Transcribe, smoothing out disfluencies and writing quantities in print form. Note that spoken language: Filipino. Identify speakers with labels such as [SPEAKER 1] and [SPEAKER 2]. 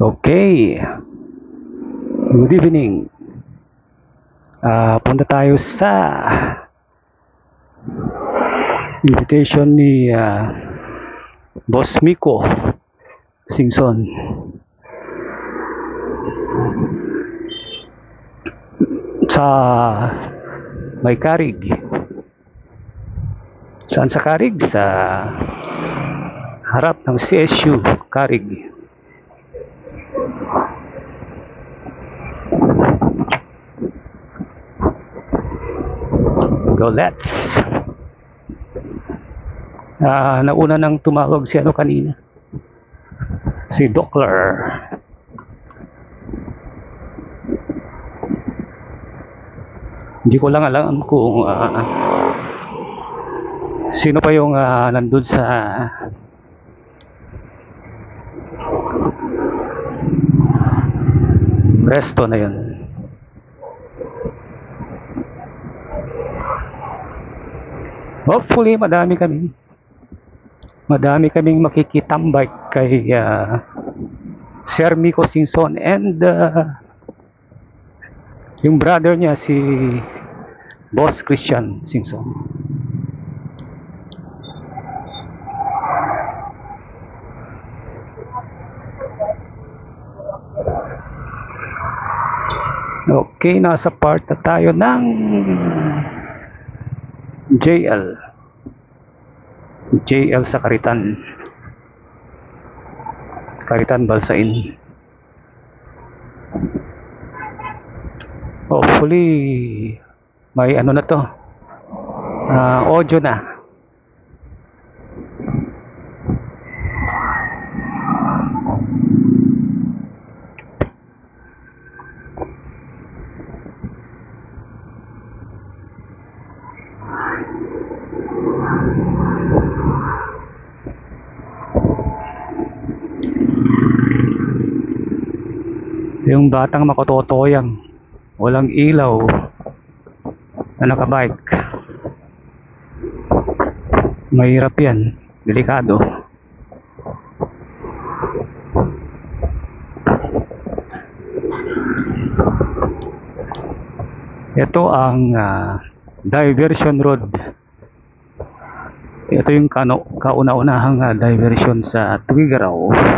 [SPEAKER 1] Okay, good evening. Punta tayo sa invitation ni Boss Miko Singson sa may Karig. Saan sa Karig? Sa harap ng CSU Karig. Go, let's. Nauna nang tumawag si ano kanina, si Dokler. Hindi ko lang alam kung sino pa yung nandun sa resto na yun. Hopefully madami kaming makikitambay kay Sir Miko Singson and yung brother niya si Boss Christian Singson. Okay, nasa part na tayo ng JL sa Karitan Balsain. Hopefully may ano na to, audio na. Yung batang makototoyang walang ilaw na nakabike, mahirap yan, delikado. Ito ang diversion road. Ito yung kauna-unahang diversion sa Tuguegarao.